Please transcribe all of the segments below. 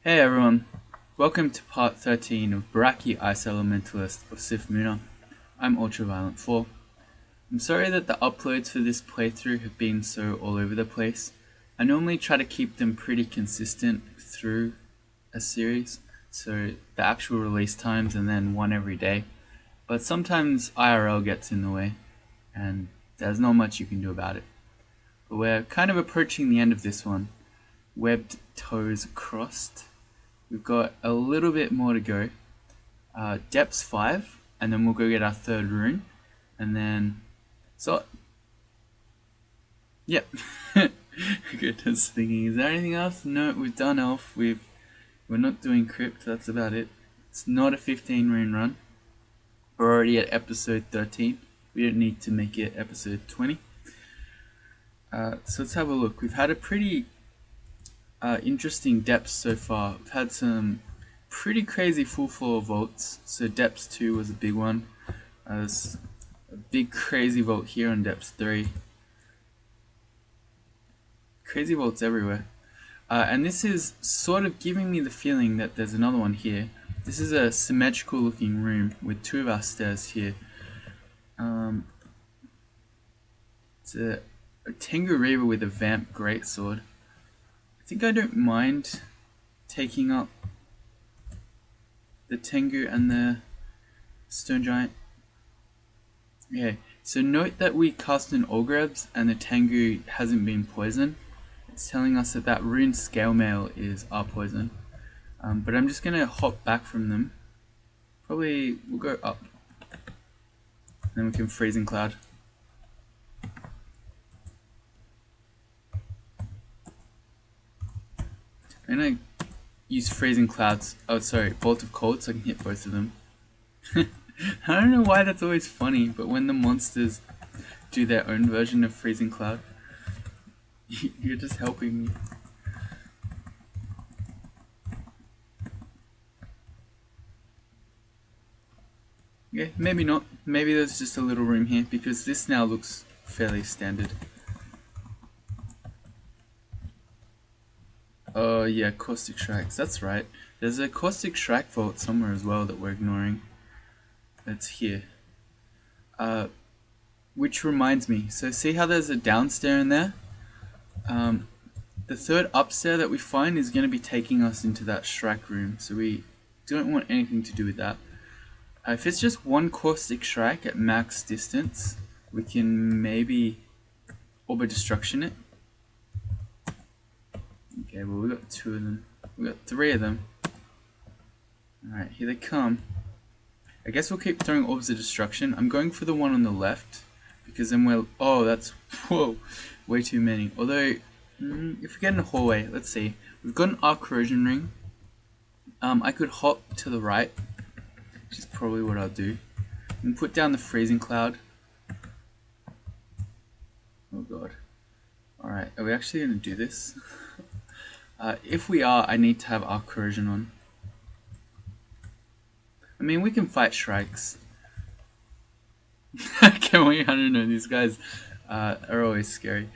Hey everyone, welcome to part 13 of Barachi Ice Elementalist of Sif Muna. I'm Ultraviolent4. I'm sorry that the uploads for this playthrough have been so all over the place. I normally try to keep them pretty consistent through a series, so the actual release times and then one every day. But sometimes IRL gets in the way, and there's not much you can do about it. But we're kind of approaching the end of this one. Webbed toes crossed. We've got a little bit more to go. Depth's 5, and then we'll go get our third rune. And then, yep. Good, just thinking, is there anything else? No, we've done elf. We're not doing crypt, that's about it. It's not a 15 rune run. We're already at episode 13. We don't need to make it episode 20. So let's have a look. We've had a pretty interesting depths so far. We've had some pretty crazy full floor vaults. So depths 2 was a big one. There's a big crazy vault here on depths 3. Crazy vaults everywhere. And this is sort of giving me the feeling that there's another one here. This is a symmetrical looking room with 2 of our stairs here. It's a Tengu Reaver with a Vamp Greatsword. I think I don't mind taking up the Tengu and the Stone Giant. Okay, so note that we cast an Ogrebs and the Tengu hasn't been poisoned. It's telling us that that rune Scale Mail is our poison. But I'm just going to hop back from them. Probably we'll go up. Then we can Freezing Cloud. I'm going to use Freezing Clouds. Oh, sorry, Bolt of Cold so I can hit both of them. I don't know why that's always funny, but when the monsters do their own version of Freezing Cloud, you're just helping me. Yeah, maybe not. Maybe there's just a little room here because this now looks fairly standard. Oh yeah, Caustic Shrikes, that's right. There's a Caustic Shrike vault somewhere as well that we're ignoring. It's here. Which reminds me, so see how there's a downstair in there? The third upstair that we find is going to be taking us into that Shrike room, so we don't want anything to do with that. If it's just one Caustic Shrike at max distance, we can maybe Orb of Destruction it. Okay, well we got 2 of them. We got 3 of them. Alright, here they come. I guess we'll keep throwing Orbs of Destruction. I'm going for the one on the left, because then we'll... Oh, that's... Whoa! Way too many. Although, if we get in a hallway, let's see. We've got an Arc Corrosion Ring. I could hop to the right, which is probably what I'll do. And put down the Freezing Cloud. Oh god. Alright, are we actually going to do this? If we are, I need to have Arc Corrosion on. I mean, we can fight Shrikes. Can we? I don't know, these guys are always scary.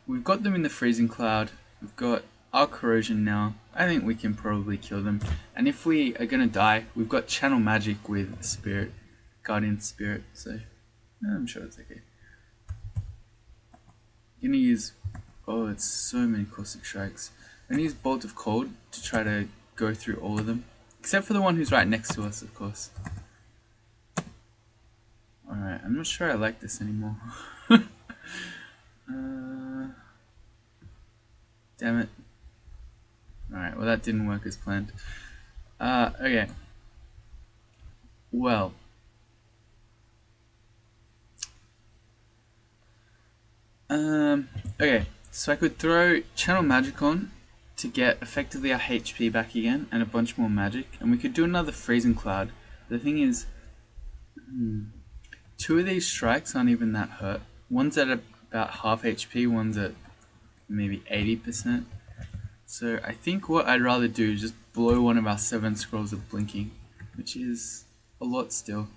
We've got them in the Freezing Cloud. We've got Arc Corrosion now. I think we can probably kill them. And if we are going to die, we've got Channel Magic with Spirit, Guardian Spirit, so I'm sure it's okay. I'm going to use... Oh, it's so many Caustic Shrikes. I'm going to use Bolt of Cold to try to go through all of them. Except for the one who's right next to us, of course. Alright, I'm not sure I like this anymore. Damn it. Alright, well that didn't work as planned. Okay. Well. Okay, so I could throw Channel Magic on to get effectively our HP back again and a bunch more magic, and we could do another Freezing Cloud. The thing is, 2 of these strikes aren't even that hurt. One's at about half HP, one's at maybe 80%. So I think what I'd rather do is just blow one of our 7 scrolls of blinking, which is a lot still.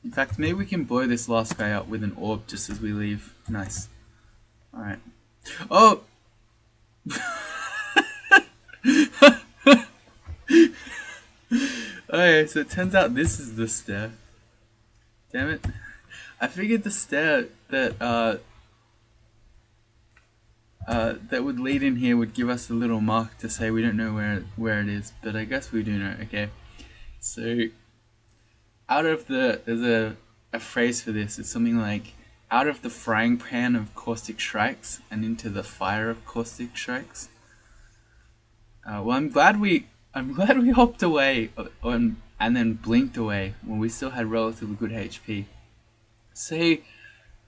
In fact, maybe we can blow this last guy up with an orb just as we leave. Nice. Alright. Oh! Okay, so it turns out this is the stair. Damn it. I figured the stair that would lead in here would give us a little mark to say we don't know where it is, but I guess we do know. Okay, so out of there's a phrase for this. It's something like out of the frying pan of caustic strikes and into the fire of caustic strikes. Well, I'm glad we hopped away and then blinked away when we still had relatively good HP. Say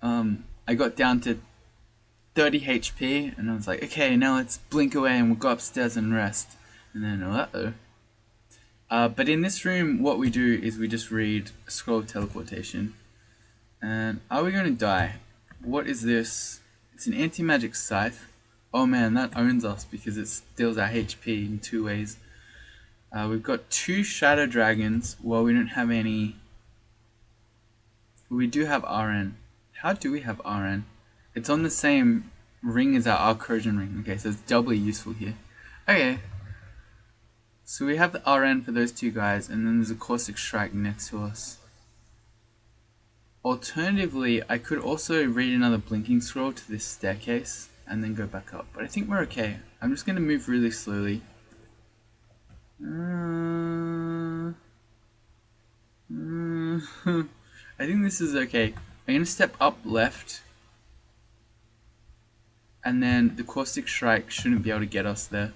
I got down to 30 HP and I was like, okay, now let's blink away and we'll go upstairs and rest. And then but in this room, what we do is we just read a scroll of teleportation. And are we going to die? What is this? It's an anti-magic scythe. Oh man, that owns us because it steals our HP in 2 ways. We've got 2 shadow dragons. Well, we don't have any. We do have RN. How do we have RN? It's on the same ring as our corrosion ring. Okay, so it's doubly useful here. Okay. So we have the RN for those 2 guys, and then there's a caustic strike next to us. Alternatively, I could also read another blinking scroll to this staircase and then go back up. But I think we're okay. I'm just going to move really slowly. I think this is okay. I'm going to step up left. And then the caustic strike shouldn't be able to get us there.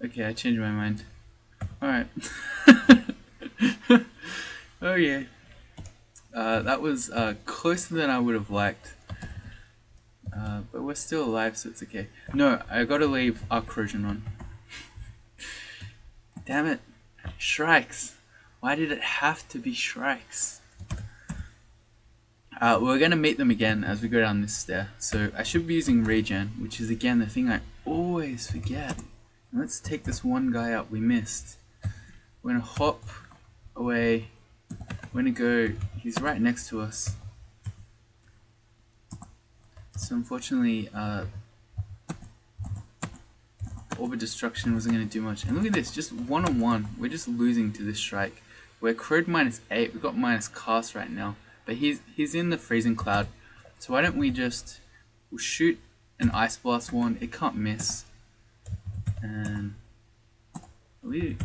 Okay, I changed my mind. Alright. Oh yeah. That was closer than I would have liked. But we're still alive, so it's okay. No, I gotta leave our corrosion on. Damn it. Shrikes. Why did it have to be shrikes? We're gonna meet them again as we go down this stair. So I should be using regen, which is again the thing I always forget. Let's take this one guy out we missed. We're gonna hop away. We're gonna go, he's right next to us. So unfortunately, Orb of Destruction wasn't gonna do much. And look at this, just one-on-one. We're just losing to this strike. We're crowed -8, we've got minus cast right now. But he's in the freezing cloud. So why don't we just we'll shoot an Ice Blast wand, it can't miss. And okay,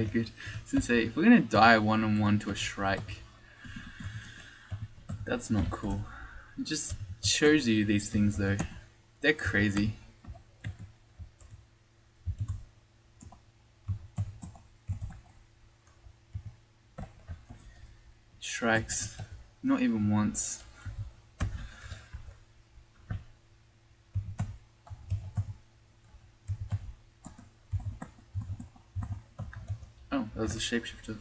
good. Since if we're gonna die one-on-one to a shrike, that's not cool. It just shows you these things though. They're crazy. Shrikes. Not even once. Oh, that was a shapeshifter.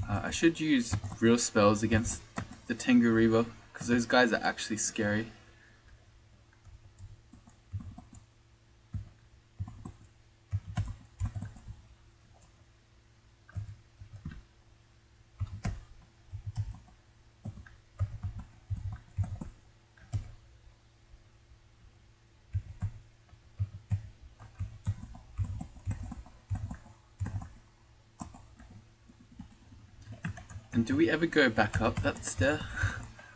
I should use real spells against the Tengu Reaver, because those guys are actually scary. And do we ever go back up that stair?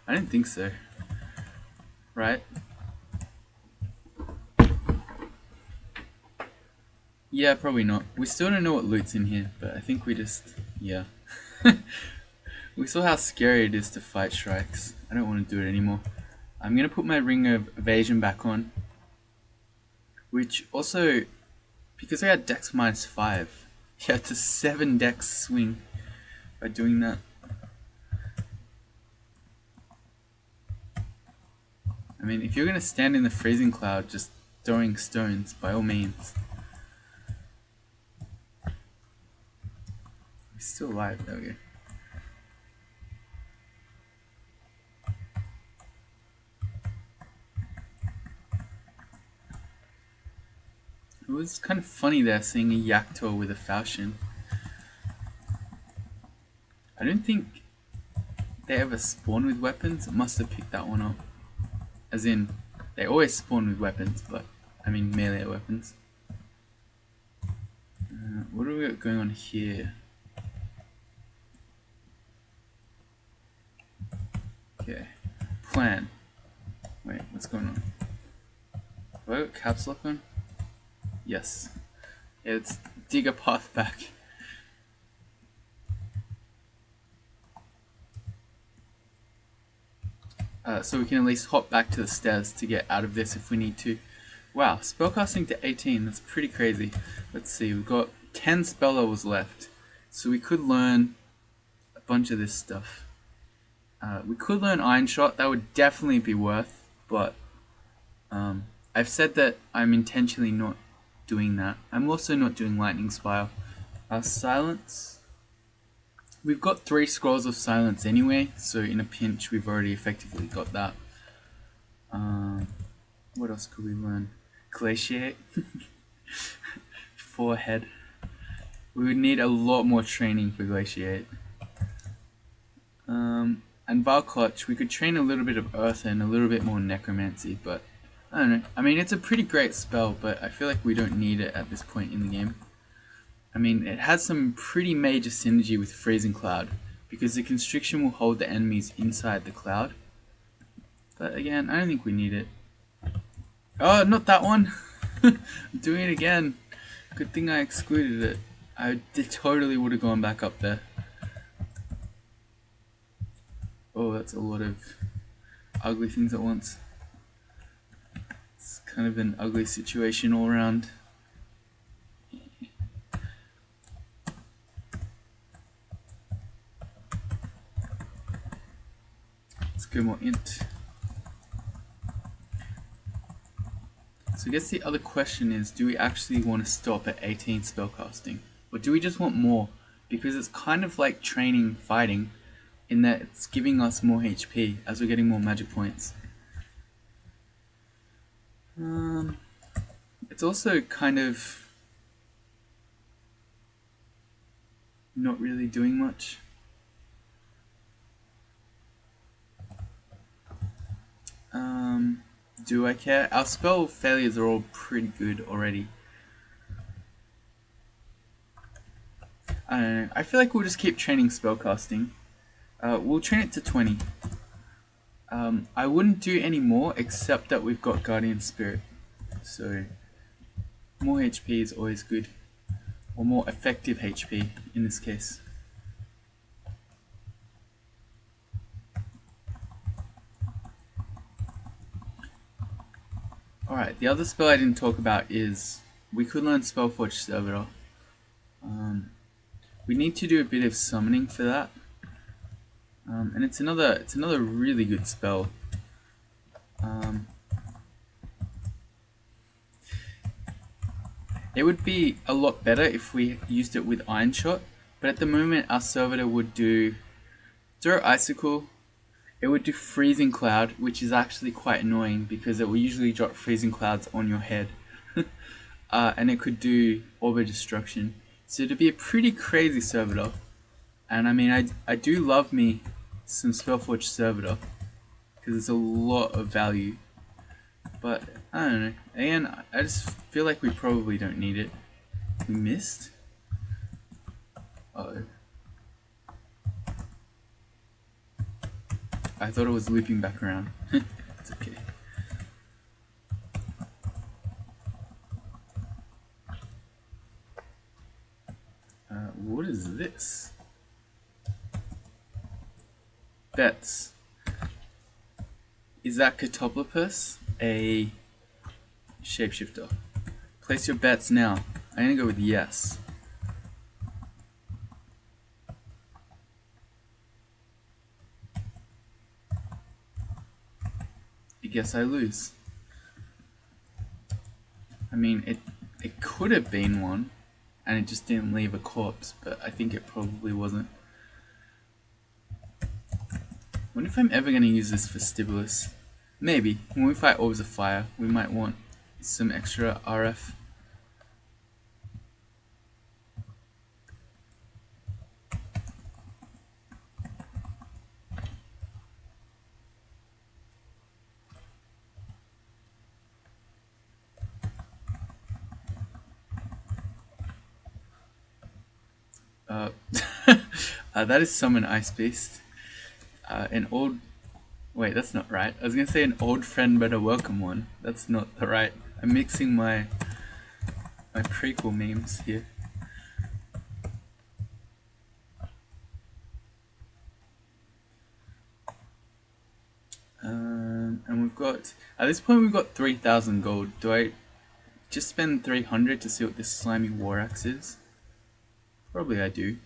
I don't think so. Right? Yeah, probably not. We still don't know what loot's in here, but I think we just, yeah. We saw how scary it is to fight shrikes. I don't want to do it anymore. I'm going to put my ring of evasion back on. Which also, because I had dex -5, yeah, it's a 7 dex swing by doing that. I mean, if you're going to stand in the freezing cloud just throwing stones, by all means. He's still alive, there we go. It was kind of funny there seeing a Yaktor with a falchion. I don't think they ever spawn with weapons. It must have picked that one up. As in, they always spawn with weapons, but I mean melee weapons. What do we got going on here? Okay, plan. Wait, what's going on? Do I got caps lock on? Yes. Yeah, let's dig a path back. So we can at least hop back to the stairs to get out of this if we need to. Wow, spellcasting to 18, that's pretty crazy. Let's see, we've got 10 spell levels left. So we could learn a bunch of this stuff. We could learn Iron Shot, that would definitely be worth, but I've said that I'm intentionally not doing that. I'm also not doing Lightning Spire. Silence. We've got 3 scrolls of silence anyway, so in a pinch we've already effectively got that. What else could we learn? Glaciate. Forehead. We would need a lot more training for Glaciate. And Vile Clutch, we could train a little bit of Earth and a little bit more Necromancy, but I don't know. I mean, it's a pretty great spell, but I feel like we don't need it at this point in the game. I mean, it has some pretty major synergy with Freezing Cloud, because the Constriction will hold the enemies inside the cloud. But again, I don't think we need it. Oh, not that one! I'm doing it again. Good thing I excluded it. I totally would have gone back up there. Oh, that's a lot of ugly things at once. It's kind of an ugly situation all around. Let's go more int. So I guess the other question is, do we actually want to stop at 18 spellcasting? Or do we just want more? Because it's kind of like training fighting, in that it's giving us more HP as we're getting more magic points. It's also kind of not really doing much. Do I care? Our spell failures are all pretty good already. I don't know. I feel like we'll just keep training spellcasting. We'll train it to 20. I wouldn't do any more except that we've got Guardian Spirit. So more HP is always good. Or more effective HP in this case. Alright, the other spell I didn't talk about is we could learn Spellforge Servitor. We need to do a bit of summoning for that. And it's another really good spell. It would be a lot better if we used it with Iron Shot, but at the moment our servitor would do Throw Icicle. It would do Freezing Cloud, which is actually quite annoying because it will usually drop Freezing Clouds on your head. And it could do Orb of Destruction. So it'd be a pretty crazy servitor. And I mean, I do love me some Spellforge Servitor, because it's a lot of value. But, I don't know. Again, I just feel like we probably don't need it. We missed? Uh-oh. I thought it was looping back around. It's okay. What is this? Bets. Is that Catoplepus a shapeshifter? Place your bets now. I'm gonna go with yes. I guess I lose. I mean, it could have been one, and it just didn't leave a corpse, but I think it probably wasn't. I wonder if I'm ever going to use this for Stibulus. Maybe. When we fight Orbs of Fire, we might want some extra RF. Uh, that is Summon Ice Beast. An old... Wait, that's not right. I was gonna say an old friend but a welcome one. That's not the right... I'm mixing my prequel memes here. And we've got... At this point we've got 3,000 gold. Do I just spend 300 to see what this slimy war axe is? Probably I do.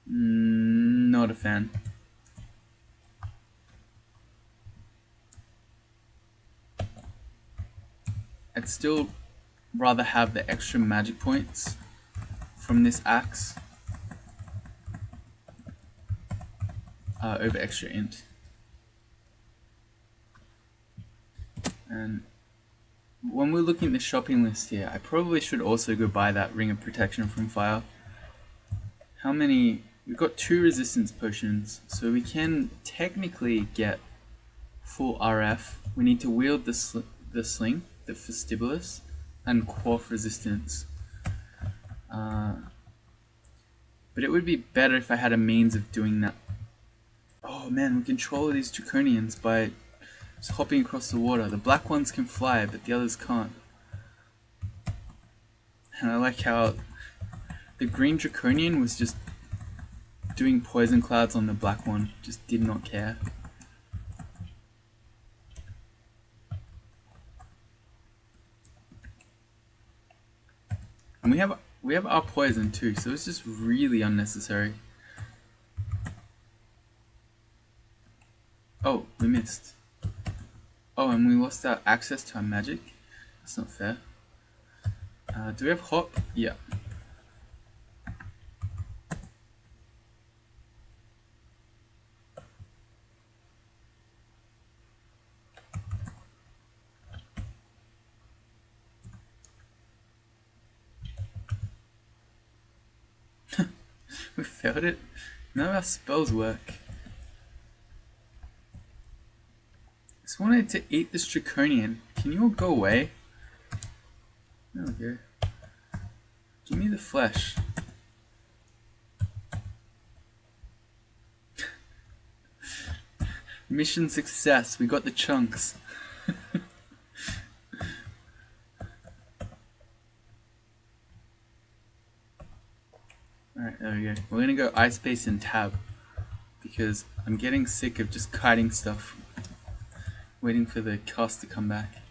Not a fan. I'd still rather have the extra magic points from this axe over extra int. And when we're looking at the shopping list here, I probably should also go buy that Ring of Protection from Fire. How many? We've got 2 resistance potions, so we can technically get full RF. We need to wield the sling, the Vestibular, and quaff resistance. But it would be better if I had a means of doing that. Oh man, we control these Draconians by just hopping across the water. The black ones can fly, but the others can't. And I like how the green Draconian was just doing poison clouds on the black one, just did not care. And we have our poison too, so it's just really unnecessary. Oh, we missed. Oh, and we lost our access to our magic. That's not fair. Do we have hop? Yeah. We failed it. None of our spells work. Just wanted to eat this Draconian. Can you all go away? There we go. Give me the flesh. Mission success. We got the chunks. Alright, there we go. We're gonna go Ice Base and Tab because I'm getting sick of just kiting stuff, waiting for the cast to come back.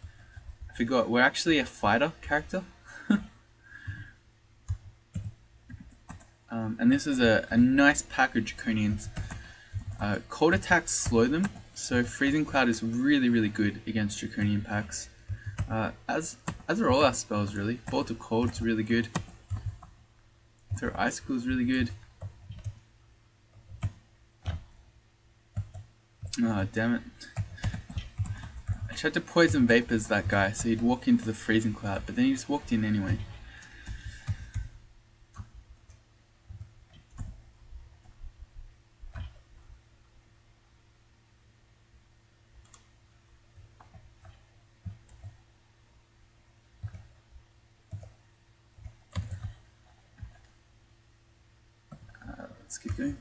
I forgot, we're actually a fighter character. And this is a nice pack of Draconians. Cold attacks slow them, so Freezing Cloud is really good against Draconian packs. As are all our spells really. Bolt of Cold's really good. Throw Icicle is really good. Oh, damn it. I tried to poison Vapors that guy so he'd walk into the Freezing Cloud, but then he just walked in anyway. Let's keep going.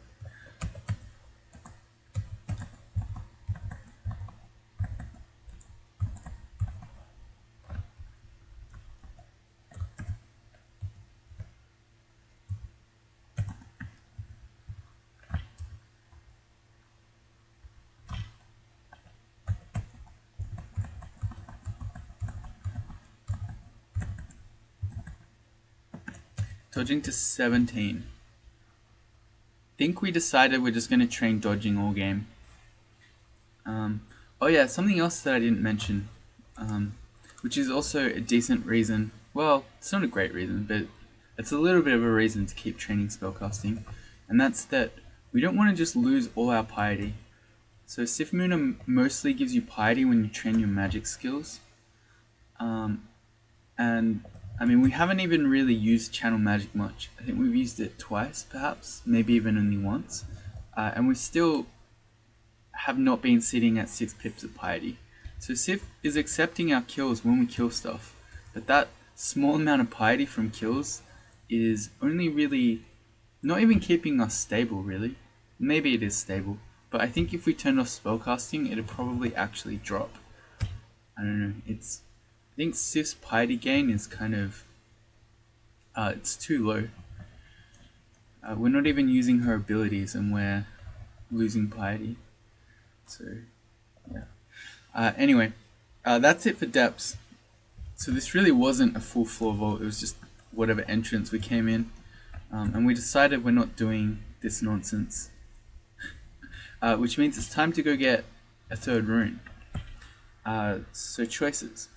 Dodging to 17. Think we decided we're just going to train dodging all game. Oh yeah, something else that I didn't mention, which is also a decent reason. Well, it's not a great reason, but it's a little bit of a reason to keep training spellcasting, and that's that we don't want to just lose all our piety. So Sif Muna mostly gives you piety when you train your magic skills, and I mean we haven't even really used channel magic much. I think we've used it twice perhaps, maybe even only once, and we still have not been sitting at 6 pips of piety. So Sif is accepting our kills when we kill stuff, but that small amount of piety from kills is only really not even keeping us stable, really. Maybe it is stable, but I think if we turned off spellcasting, it'd probably actually drop. I don't know, I think Sif's piety gain is kind of, it's too low. We're not even using her abilities and we're losing piety. So, yeah. Anyway, that's it for depths. So this really wasn't a full floor vault, it was just whatever entrance we came in. And we decided we're not doing this nonsense. Which means it's time to go get a third rune. So choices.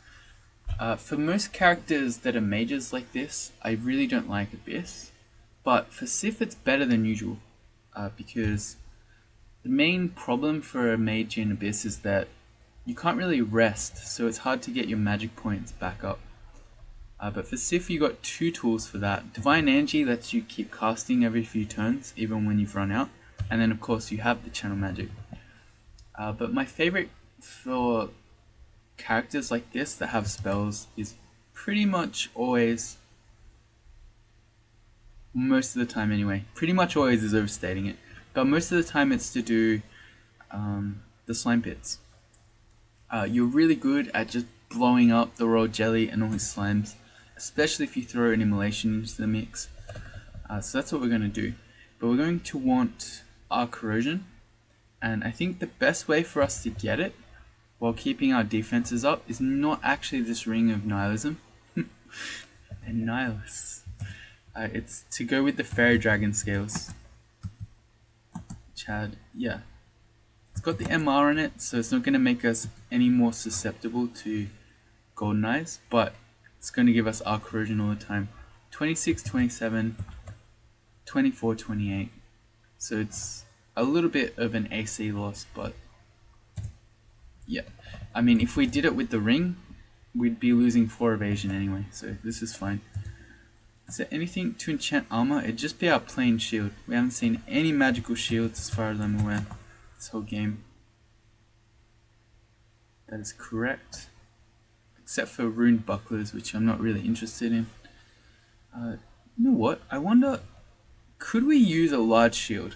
For most characters that are mages like this, I really don't like Abyss. But for Sif it's better than usual. Because the main problem for a mage in Abyss is that you can't really rest, so it's hard to get your magic points back up. But for Sif you got two tools for that. Divine Energy lets you keep casting every few turns, even when you've run out. And then of course you have the channel magic. But my favorite for characters like this that have spells is pretty much always, most of the time anyway, pretty much always is overstating it, but most of the time it's to do the slime pits. You're really good at just blowing up the royal jelly and all his slimes, especially if you throw an immolation into the mix. So that's what we're going to do. But we're going to want our corrosion, and I think the best way for us to get it while keeping our defenses up is not actually this ring of nihilism. And nihilists. It's to go with the fairy dragon scales. Chad, yeah. It's got the MR in it, so it's not going to make us any more susceptible to golden eyes, but it's going to give us our corrosion all the time. 26, 27, 24, 28. So it's a little bit of an AC loss, but yeah. I mean, if we did it with the ring, we'd be losing 4 evasion anyway, so this is fine. Is there anything to enchant armor? It'd just be our plain shield. We haven't seen any magical shields as far as I'm aware this whole game. That is correct. Except for rune bucklers, which I'm not really interested in. You know what? I wonder, could we use a large shield?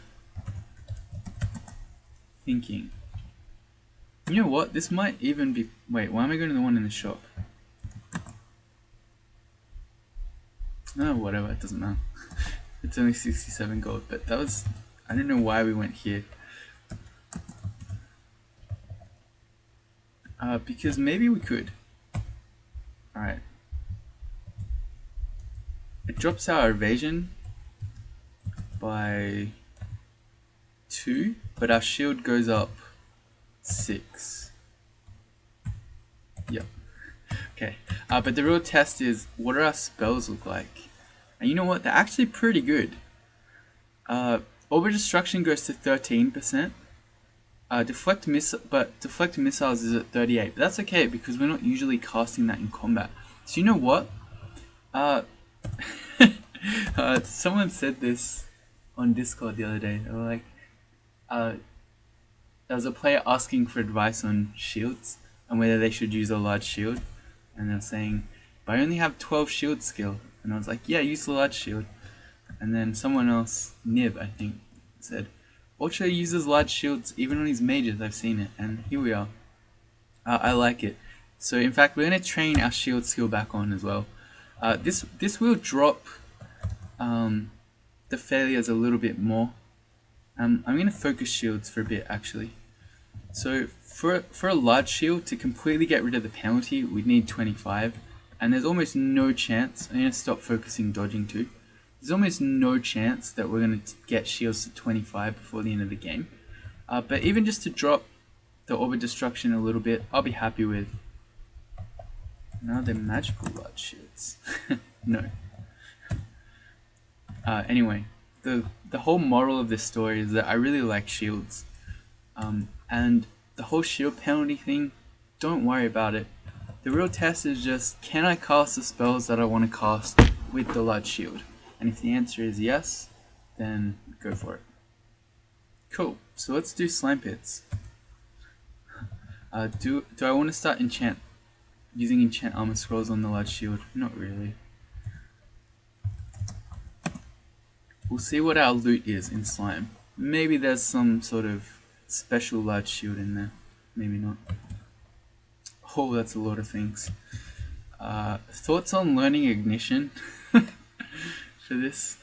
Thinking. You know what? This might even be... Wait, why am I going to the one in the shop? No, whatever, it doesn't matter. It's only 67 gold, but that was... I don't know why we went here. Because maybe we could. Alright. It drops our evasion by 2, but our shield goes up 6. Yep. Okay. But the real test is, what do our spells look like? And you know what? They're actually pretty good. Orbital Destruction goes to 13%. Deflect missiles is at 38. But that's okay because we're not usually casting that in combat. So you know what? Someone said this on Discord the other day. They were like, there was a player asking for advice on shields and whether they should use a large shield. And they're saying, but I only have 12 shield skill. And I was like, yeah, use the large shield. And then someone else, Nib, I think, said, Ultra uses large shields even on his mages, I've seen it. And here we are. I like it. So in fact, we're going to train our shield skill back on as well. This will drop the failures a little bit more. I'm going to focus shields for a bit actually. So for a large shield, to completely get rid of the penalty, we'd need 25. And there's almost no chance, I'm going to stop focusing dodging too. There's almost no chance that we're going to get shields to 25 before the end of the game. But even just to drop the Orb of Destruction a little bit, I'll be happy with. Now they're magical large shields. No. Anyway, the whole moral of this story is that I really like shields. And the whole shield penalty thing, don't worry about it. The real test is just, can I cast the spells that I want to cast with the large shield? And if the answer is yes, then go for it. Cool, so let's do slime pits. Do I want to start using enchant armor scrolls on the large shield? Not really. We'll see what our loot is in slime. Maybe there's some sort of special large shield in there. Maybe not. Oh, that's a lot of things. Thoughts on learning ignition for this?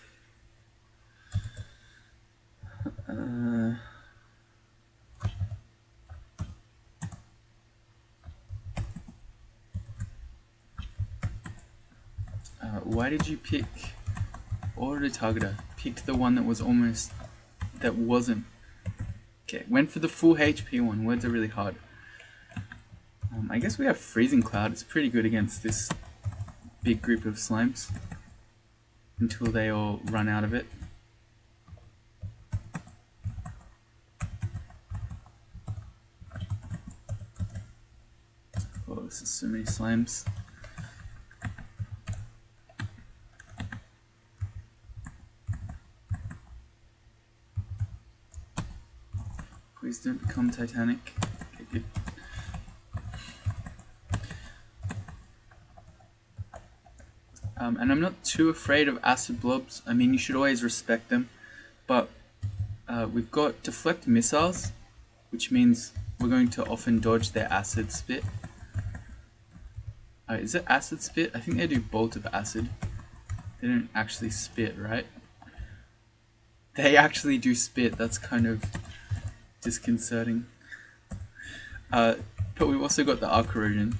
Why did you pick auto targeter? Picked the one that wasn't. Okay, went for the full HP one. Words are really hard. I guess we have freezing cloud. It's pretty good against this big group of slimes until they all run out of it. Oh, this is so many slimes. Please don't become Titanic. Okay, good. And I'm not too afraid of acid blobs. I mean, you should always respect them. But we've got deflect missiles, which means we're going to often dodge their acid spit. Is it acid spit? I think they do bolt of acid. They don't actually spit, right? They actually do spit. That's kind of disconcerting. But we've also got the arc corrosion.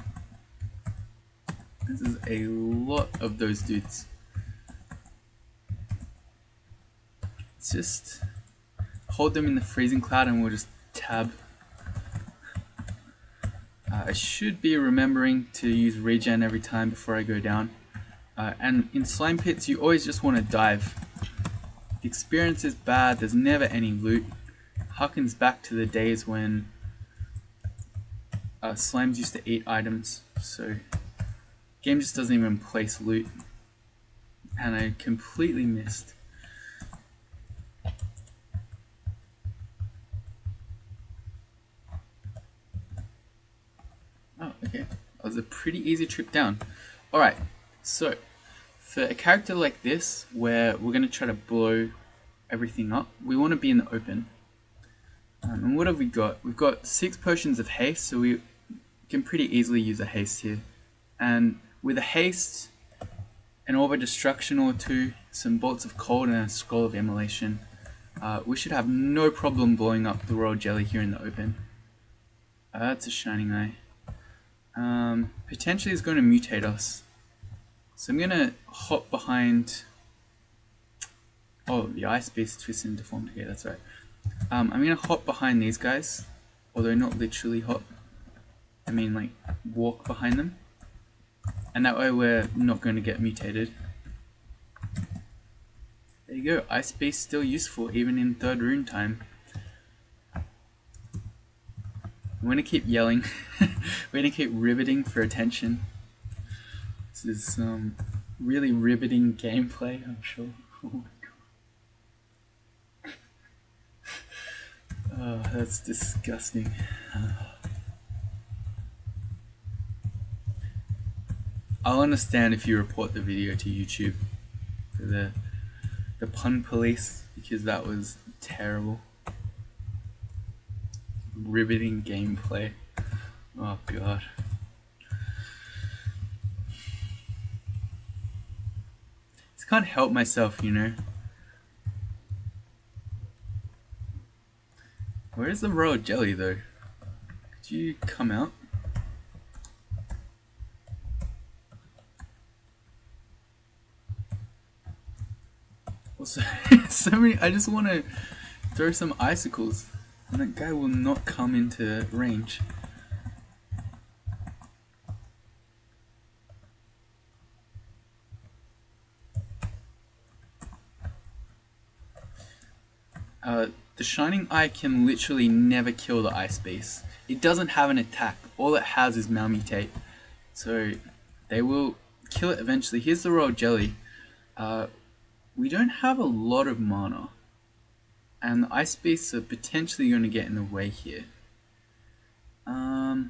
This is a lot of those dudes. Let's just hold them in the freezing cloud and we'll just tab. I should be remembering to use regen every time before I go down. And in slime pits you always just want to dive. The experience is bad, there's never any loot. Harkens back to the days when slimes used to eat items, so game just doesn't even place loot, and I completely missed. Oh, okay, that was a pretty easy trip down. Alright, so for a character like this, where we're going to try to blow everything up, we want to be in the open. And what have we got? We've got 6 potions of haste, so we can pretty easily use a haste here. And with a haste, an orb of destruction or 2, some bolts of cold, and a scroll of immolation, we should have no problem blowing up the royal jelly here in the open. That's a shining eye. Potentially is going to mutate us. So I'm going to hop behind... Oh, the ice beast twisted and deformed. Okay, that's right. I'm going to hop behind these guys, although not literally hop. I mean like walk behind them. And that way we're not going to get mutated. There you go, ice beast still useful even in 3rd rune time. I'm going to keep yelling. We're going to keep riveting for attention. This is some really riveting gameplay, I'm sure. Oh my god. Oh, that's disgusting. I'll understand if you report the video to YouTube for the pun police, because that was terrible. Riveting gameplay. Oh god. Just can't help myself, you know. Where's the royal jelly though? Could you come out? Also, so many. I just want to throw some icicles, and that guy will not come into range. The Shining Eye can literally never kill the ice beast. It doesn't have an attack. All it has is malmutate. So they will kill it eventually. Here's the royal jelly. We don't have a lot of mana, and the ice beasts are potentially going to get in the way here. I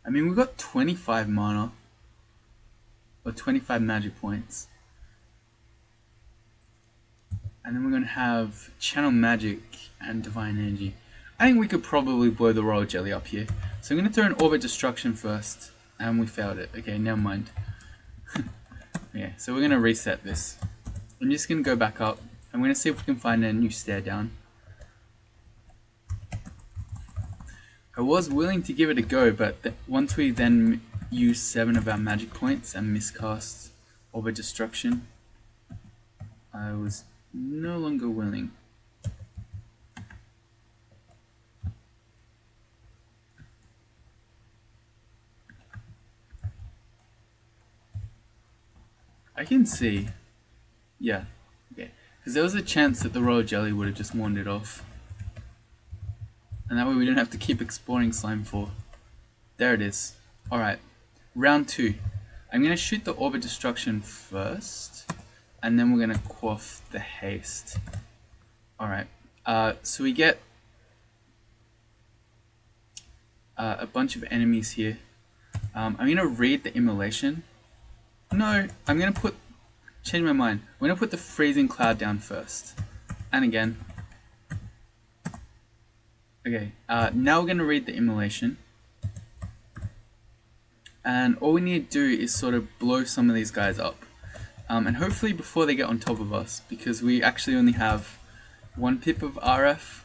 I mean, we've got 25 mana, or 25 magic points. And then we're going to have Channel Magic and Divine Energy. I think we could probably blow the Royal Jelly up here. So I'm going to throw an Orbit Destruction first. And we failed it. Okay, never mind. Okay, so we're going to reset this. I'm just going to go back up. I'm going to see if we can find a new stare down. I was willing to give it a go, but once we then use 7 of our magic points and miscast Orbit Destruction, I was no longer willing. I can see. Yeah, okay. Because there was a chance that the Royal Jelly would have just wandered off. And that way we didn't have to keep exploring Slime 4. There it is. Alright, round 2. I'm going to shoot the Orbit Destruction first. And then we're going to quaff the haste. Alright, so we get a bunch of enemies here. I'm going to read the Immolation. No, I'm going to change my mind. I'm going to put the Freezing Cloud down first. And again. Okay, now we're going to read the Immolation. And all we need to do is sort of blow some of these guys up. And hopefully before they get on top of us, because we actually only have 1 pip of RF.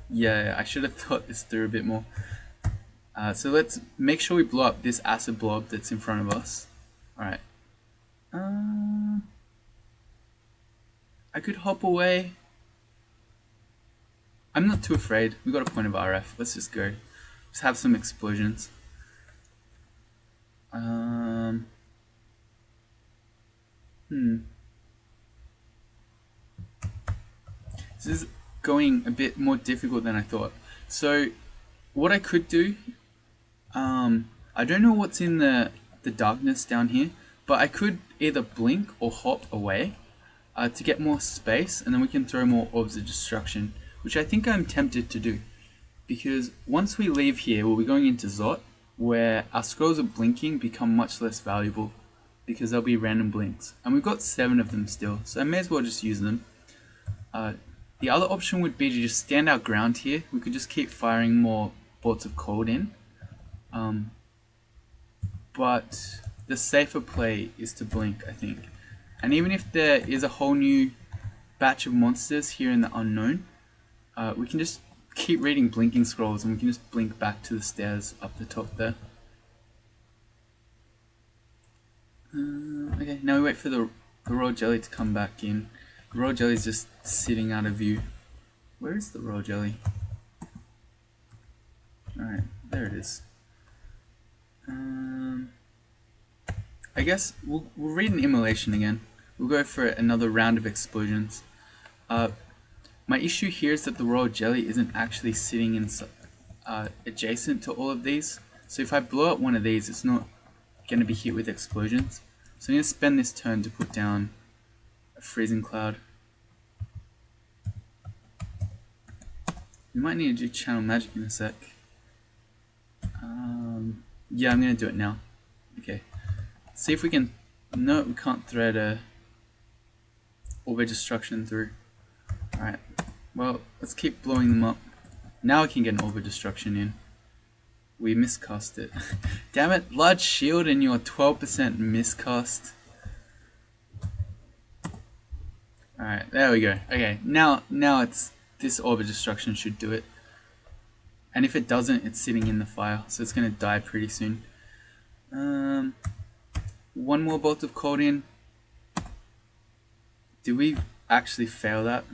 Yeah, I should have thought this through a bit more. So let's make sure we blow up this acid blob that's in front of us. Alright. I could hop away. I'm not too afraid. We got a point of RF. Let's just go. Just have some explosions. This is going a bit more difficult than I thought. So what I could do, I don't know what's in the darkness down here, but I could either blink or hop away to get more space, and then we can throw more Orbs of Destruction, which I think I'm tempted to do. Because once we leave here, we'll be going into Zot, where our scrolls of blinking become much less valuable because there'll be random blinks. And we've got 7 of them still, so I may as well just use them. The other option would be to just stand our ground here. We could just keep firing more bolts of cold in. But the safer play is to blink, I think. And even if there is a whole new batch of monsters here in the unknown, we can just keep reading blinking scrolls and we can just blink back to the stairs up the top there. Okay, now we wait for the Royal Jelly to come back in. The Royal Jelly is just sitting out of view. Where is the Royal Jelly? Alright, there it is. I guess we'll read an Immolation again. We'll go for another round of explosions. My issue here is that the Royal Jelly isn't actually sitting in adjacent to all of these. So if I blow up one of these, it's not going to be hit with explosions. So I'm going to spend this turn to put down a Freezing Cloud. We might need to do Channel Magic in a sec. Yeah, I'm going to do it now. Okay. See if we can... No, we can't thread a Orbit Destruction through. Alright. Well, let's keep blowing them up. Now I can get an Orbit Destruction in. We miscast it. Damn it, large shield and your 12% miscast. Alright, there we go. Okay, now it's this Orbit Destruction should do it. And if it doesn't, it's sitting in the fire, so it's gonna die pretty soon. One more bolt of cold in. Did we actually fail that?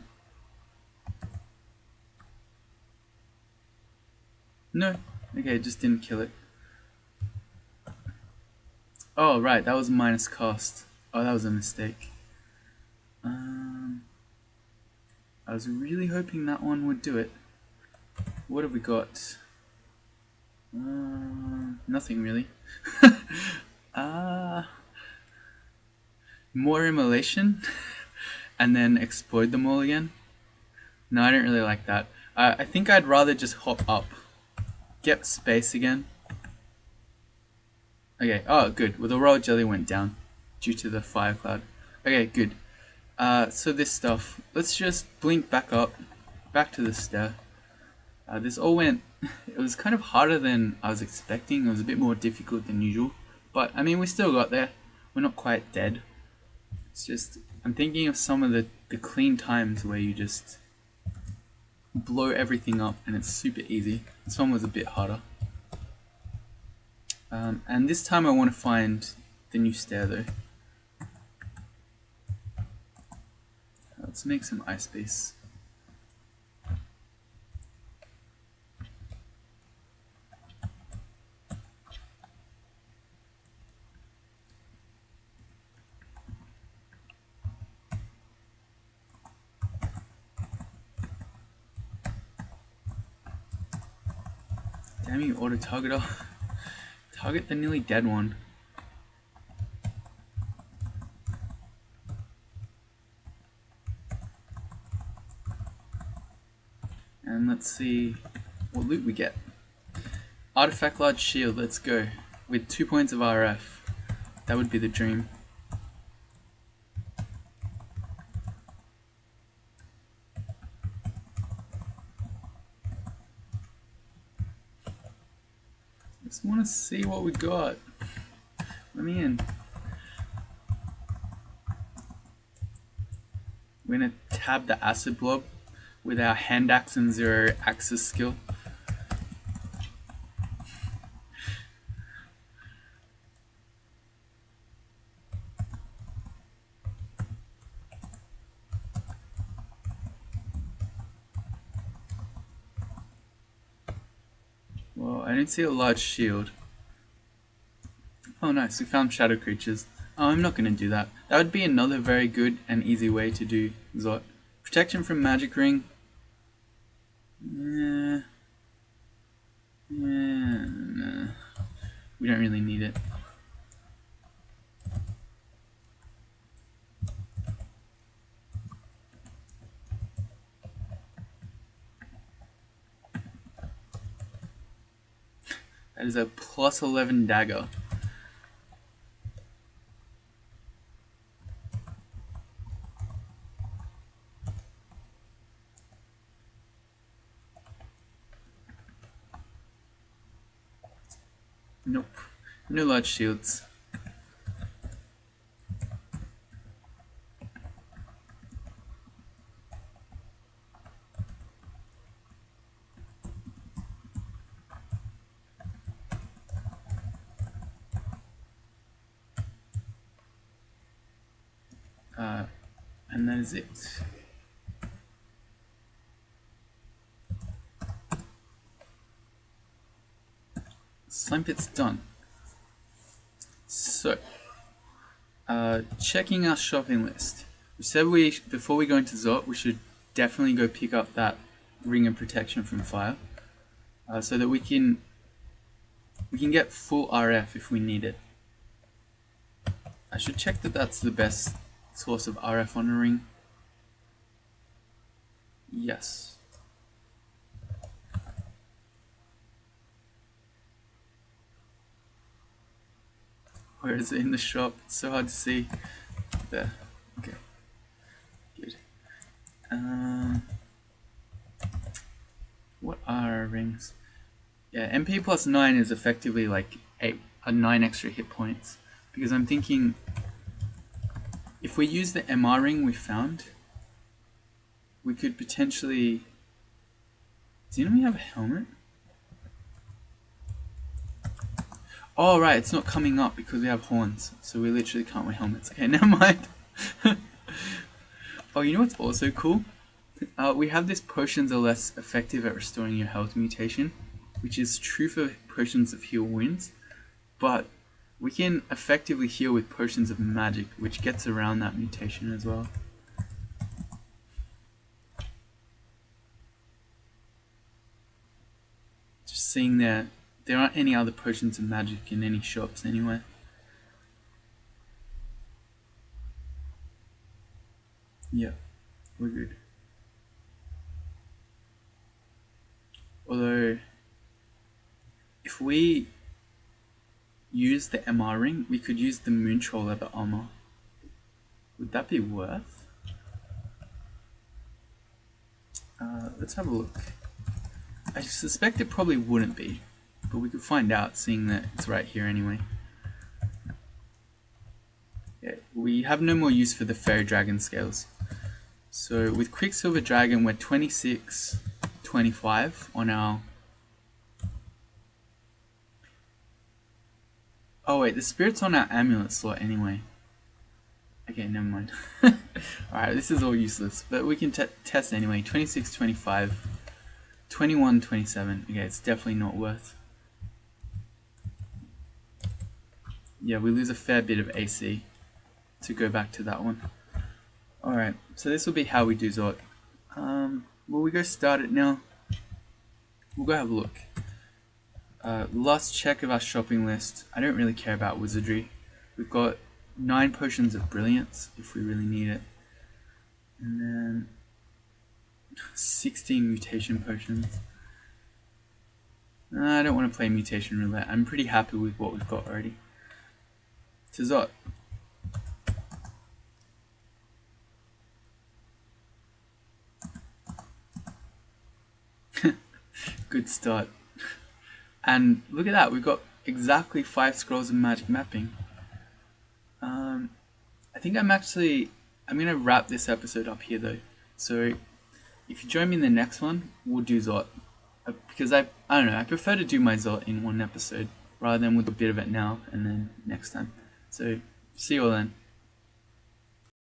No. Okay, it just didn't kill it. Oh, right, that was minus cost. Oh, that was a mistake. I was really hoping that one would do it. What have we got? Nothing really. More Immolation and then explode them all again. No, I don't really like that. I think I'd rather just hop up, get space again, Okay, oh good. Well, the royal jelly went down due to the fire cloud. Okay, good. So this stuff, let's just blink back up, back to the stair. This all went, it was kind of harder than I was expecting. It was a bit more difficult than usual. But, I mean, we still got there. We're not quite dead. It's just, I'm thinking of some of the clean times where you just blow everything up and it's super easy. This one was a bit harder. And this time I want to find the new stair though. Let's make some ice base. Damn you, auto targeter. Target the nearly dead one. And let's see what loot we get. Artifact large shield, let's go. With 2 points of RF. That would be the dream. Just want to see what we got. Let me in. We're going to tab the acid blob with our hand axe and 0 axis skill. Well, I didn't see a large shield. Oh nice, we found shadow creatures. Oh, I'm not going to do that. That would be another very good and easy way to do Zot. Protection from magic ring. Yeah. Nah. We don't really need it. That is a plus 11 dagger. Nope. No large shields. And that is it. Slime pit's done. So, checking our shopping list. We said before we go into Zot, we should definitely go pick up that ring of protection from fire, so that we can get full RF if we need it. I should check that that's the best source of RF on a ring. Yes. Where is it in the shop? It's so hard to see. There. Okay. Good. What are our rings? Yeah, MP plus 9 is effectively like 9 extra hit points. Because I'm thinking, if we use the MR ring we found, we could potentially... Didn't we have a helmet? Oh right, it's not coming up because we have horns, so we literally can't wear helmets. Okay, never mind. Oh, you know what's also cool? We have this potions are less effective at restoring your health mutation, which is true for potions of heal wounds, but we can effectively heal with potions of magic, which gets around that mutation as well. Just seeing there aren't any other potions of magic in any shops anyway. Yeah, we're good. Although, if we use the MR ring, we could use the Moontroller, the armor. Would that be worth? Let's have a look. I suspect it probably wouldn't be, but we could find out, seeing that it's right here anyway. Yeah, we have no more use for the Fairy Dragon scales. So with Quicksilver Dragon, we're 26, 25 on our... Oh wait, the Spirit's on our Amulet slot anyway. Okay, never mind. Alright, this is all useless, but we can test anyway. 26, 25, 21, 27. Okay, it's definitely not worth. Yeah, we lose a fair bit of AC to go back to that one. Alright, so this will be how we do Zot. Will we go start it now? We'll go have a look. Last check of our shopping list. I don't really care about wizardry. We've got 9 potions of brilliance if we really need it. And then 16 mutation potions. I don't want to play mutation roulette. I'm pretty happy with what we've got already. To Zot. Good start. And look at that, we've got exactly 5 scrolls of magic mapping. I think I'm going to wrap this episode up here though. So if you join me in the next one, we'll do Zot. Because I don't know, I prefer to do my Zot in one episode rather than with a bit of it now and then next time. So see you all then.